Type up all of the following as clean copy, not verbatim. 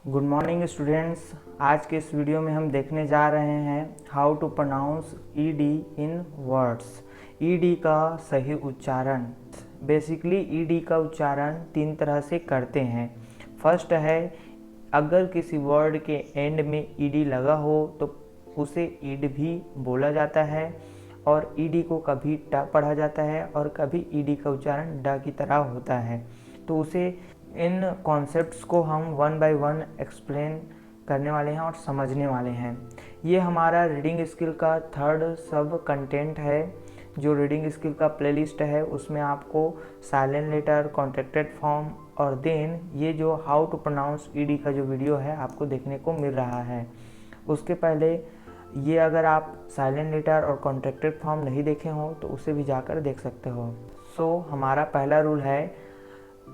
Good morning students. आज के इस वीडियो में हम देखने जा रहे हैं how to pronounce ED in words. ED का सही उच्चारण। बेसिकली ईडी का उच्चारण तीन तरह से करते हैं। फर्स्ट है, अगर किसी वर्ड के एंड में ईडी लगा हो तो उसे ईड भी बोला जाता है, और ईडी को कभी ट पढ़ा जाता है और कभी ईडी का उच्चारण ड की तरह होता है। तो उसे इन कॉन्सेप्ट्स को हम वन बाय वन एक्सप्लेन करने वाले हैं और समझने वाले हैं। ये हमारा रीडिंग स्किल का थर्ड सब कंटेंट है। जो रीडिंग स्किल का प्लेलिस्ट है उसमें आपको साइलेंट लेटर, कॉन्ट्रैक्टेड फॉर्म और देन ये जो हाउ टू प्रोनाउंस ईडी का जो वीडियो है आपको देखने को मिल रहा है। उसके पहले ये अगर आप साइलेंट लेटर और कॉन्ट्रैक्टेड फॉर्म नहीं देखे हो तो उसे भी जाकर देख सकते हो। सो हमारा पहला रूल है,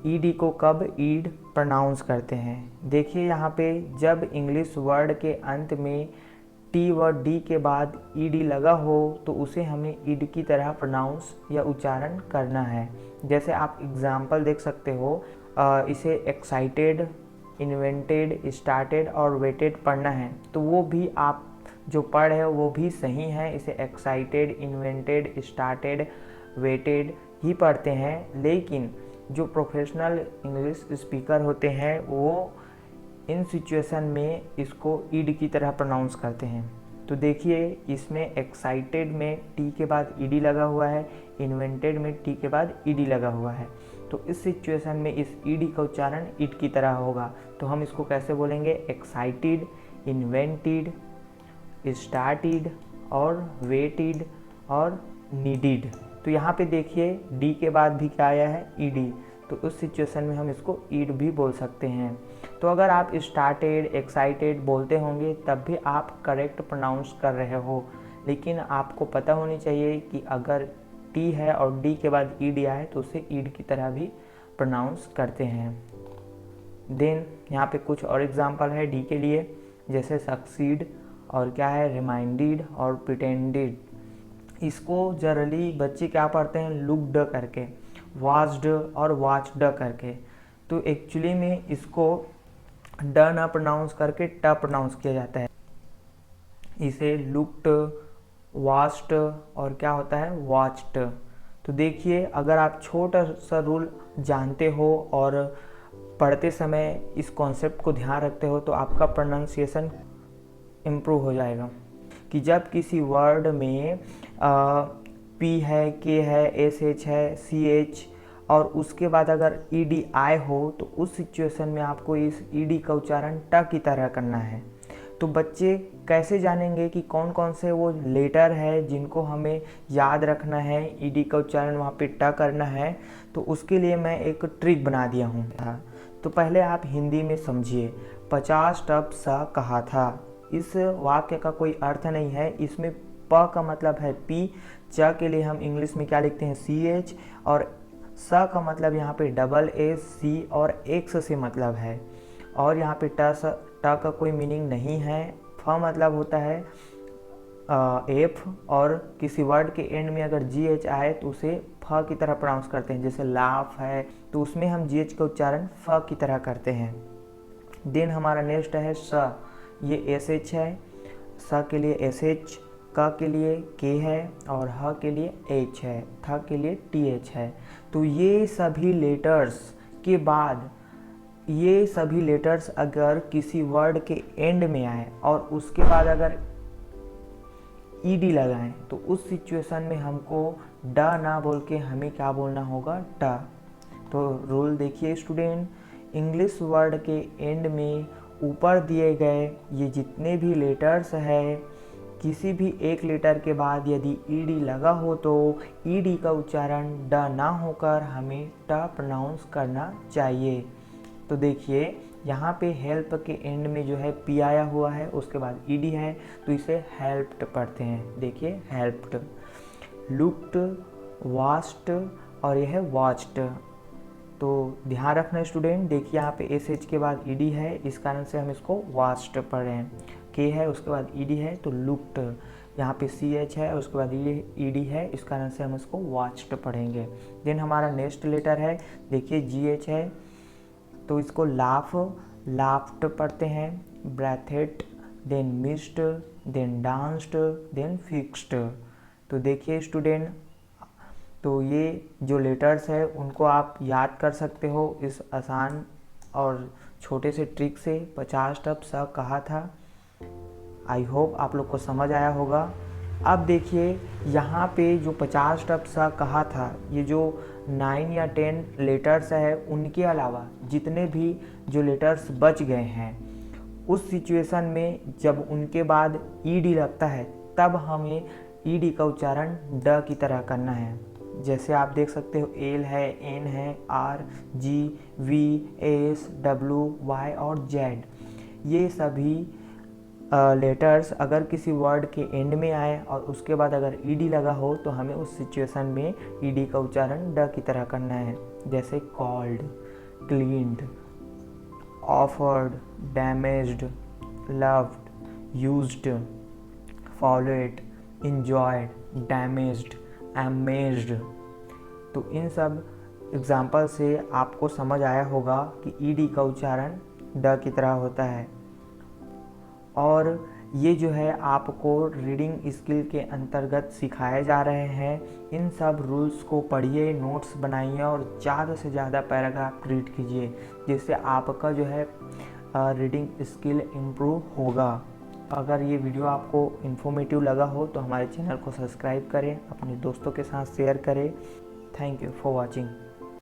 ईडी को कब ईड प्रोनाउंस करते हैं। देखिए यहाँ पे जब इंग्लिश वर्ड के अंत में टी व डी के बाद ईडी लगा हो तो उसे हमें ईड की तरह प्रोनाउंस या उच्चारण करना है। जैसे आप एग्जाम्पल देख सकते हो, इसे एक्साइटेड, इन्वेंटेड, स्टार्टेड और वेटेड पढ़ना है तो वो भी आप जो पढ़ है वो भी सही है। इसे एक्साइटेड, इन्वेंटेड, स्टार्टेड, वेटेड ही पढ़ते हैं। लेकिन जो प्रोफेशनल इंग्लिश स्पीकर होते हैं वो इन सिचुएशन में इसको ईड की तरह प्रोनाउंस करते हैं। तो देखिए इसमें एक्साइटेड में टी के बाद ईडी लगा हुआ है, इन्वेंटेड में टी के बाद ईडी लगा हुआ है। तो इस सिचुएशन में इस ईडी का उच्चारण ईड की तरह होगा। तो हम इसको कैसे बोलेंगे? एक्साइटेड, इन्वेंटेड, स्टार्टेड और वेटेड और नीडेड। तो यहाँ पे देखिए डी के बाद भी क्या आया है? ईडी। तो उस सिचुएशन में हम इसको ईड भी बोल सकते हैं। तो अगर आप स्टार्टेड, एक्साइटेड बोलते होंगे तब भी आप करेक्ट प्रोनाउंस कर रहे हो, लेकिन आपको पता होनी चाहिए कि अगर टी है और डी के बाद ईडी आए तो उसे ईड की तरह भी प्रोनाउंस करते हैं। देन यहाँ पे कुछ और एग्जांपल है डी के लिए, जैसे सक्सीड और क्या है, रिमाइंडेड और प्रिटेंडेड। इसको जनरली बच्चे क्या पढ़ते हैं? लुक्ड करके, वाच्ड और वाच्ड करके। तो एक्चुअली में इसको ड ना प्रोनाउंस करके ट प्रोनाउंस किया जाता है। इसे लुक्ड, वाच्ड और क्या होता है? वाच्ड। तो देखिए अगर आप छोटा सा रूल जानते हो और पढ़ते समय इस कॉन्सेप्ट को ध्यान रखते हो तो आपका प्रोनाउंसिएशन इम्प्रूव हो जाएगा। कि जब किसी वर्ड में पी है, के है, एस एच है, सी एच और उसके बाद अगर ईडी आए हो तो उस सिचुएशन में आपको इस ईडी का उच्चारण ट की तरह करना है। तो बच्चे कैसे जानेंगे कि कौन कौन से वो लेटर है जिनको हमें याद रखना है, ईडी का उच्चारण वहाँ पे ट करना है? तो उसके लिए मैं एक ट्रिक बना दिया हूँ। तो पहले आप हिंदी में समझिए। 50 टब सा कहा था, इस वाक्य का कोई अर्थ नहीं है। इसमें प का मतलब है पी, च के लिए हम इंग्लिश में क्या लिखते हैं? सी एच, और स का मतलब यहाँ पे डबल एस सी और एक्स से मतलब है। और यहाँ पे ट का कोई मीनिंग नहीं है। फ मतलब होता है एफ, और किसी वर्ड के एंड में अगर जी एच आए तो उसे फ की तरह प्रोनाउंस करते हैं। जैसे लाफ है तो उसमें हम जी एच का उच्चारण फ की तरह करते हैं। देन हमारा नेक्स्ट है स। ये एस एच है, स के लिए एस एच, क के लिए के है और ह के लिए एच है, थ के लिए टी एच है। तो ये सभी लेटर्स के बाद, ये सभी लेटर्स अगर किसी वर्ड के एंड में आए और उसके बाद अगर ईडी लगाएं तो उस सिचुएशन में हमको ड ना बोल के हमें क्या बोलना होगा? ट। तो रूल देखिए स्टूडेंट, इंग्लिश वर्ड के एंड में ऊपर दिए गए ये जितने भी लेटर्स है, किसी भी एक लेटर के बाद यदि ईडी लगा हो तो ईडी का उच्चारण ड ना होकर हमें ट प्रोनाउंस करना चाहिए। तो देखिए यहाँ पे हेल्प के एंड में जो है पी आया हुआ है, उसके बाद ईडी है तो इसे हेल्प्ड पढ़ते हैं। देखिए हेल्प्ड, लुक्ड, वाच्ड और यह है वाच्ड। तो ध्यान रखना स्टूडेंट। देखिए यहाँ पे एस एच के बाद ईडी है, इस कारण से हम इसको वाच्ड पढ़ रहे हैं। के है उसके बाद ईडी है तो लुक्ड। यहाँ पे सी एच है उसके बाद ईडी है, इस कारण से हम इसको वाच्ड पढ़ेंगे। देन हमारा नेक्स्ट लेटर है, देखिए जी एच है तो इसको लाफ, लाफ्ट पढ़ते हैं, breathed, then missed, then danced, then fixed. तो देखिए स्टूडेंट, तो ये जो लेटर्स है उनको आप याद कर सकते हो इस आसान और छोटे से ट्रिक से। 50 टप सा कहा था। आई होप आप लोग को समझ आया होगा। अब देखिए यहाँ पे जो 50 टप सा कहा था, ये जो 9 या 10 लेटर्स है उनके अलावा जितने भी जो लेटर्स बच गए हैं, उस सिचुएशन में जब उनके बाद ईडी लगता है तब हमें ईडी का उच्चारण ड की तरह करना है। जैसे आप देख सकते हो एल है, एन है, R, G, V, S, W, Y और जेड। ये सभी लेटर्स अगर किसी वर्ड के एंड में आए और उसके बाद अगर ईडी लगा हो तो हमें उस सिचुएशन में ईडी का उच्चारण ड की तरह करना है। जैसे called, cleaned, offered, damaged, loved, used, followed, enjoyed, damaged, amazed. तो इन सब एग्जाम्पल से आपको समझ आया होगा कि ईडी का उच्चारण ड की तरह होता है। और ये जो है आपको रीडिंग स्किल के अंतर्गत सिखाए जा रहे हैं। इन सब रूल्स को पढ़िए, नोट्स बनाइए और ज़्यादा से ज़्यादा पैराग्राफ रीड कीजिए, जिससे आपका जो है रीडिंग स्किल इम्प्रूव होगा। अगर ये वीडियो आपको इन्फॉर्मेटिव लगा हो तो हमारे चैनल को सब्सक्राइब करें, अपने दोस्तों के साथ शेयर करें। Thank you for watching.